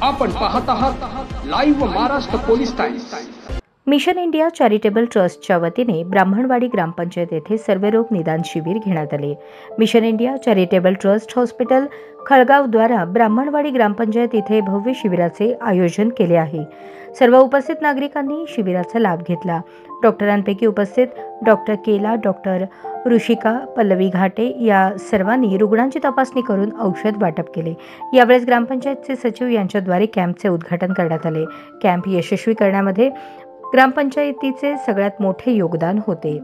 आपण पाहत आहात live Maharashtra police times. Mission India charitable ट्रस्टच्या वतीने ब्राह्मणवाडी ग्रामपंचायत येथे सर्वरोग निदान शिबिर घेण्यात आले। Mission India charitable trust hospital Khalgaon द्वारा ब्राह्मणवाडी ग्रामपंचायत येथे भव्य शिबिराचे आयोजन केले आहे। सर्व उपस्थित नागरिकांनी शिबिराचा लाभ घेतला। डॉक्टरांपैकी उपस्थित डॉक्टर केला, डॉक्टर ऋषिका, पल्लवी घाटे या सर्वांनी रुग्णांची तपासणी करून औषध वाटप केले। यावेळेस ग्रामपंचायतचे सचिव यांच्याद्वारे कॅम्पचे उद्घाटन करण्यात आले। कॅम्प यशस्वी करण्यामध्ये ग्रामपंचायतीचे सगळ्यात मोठे योगदान होते।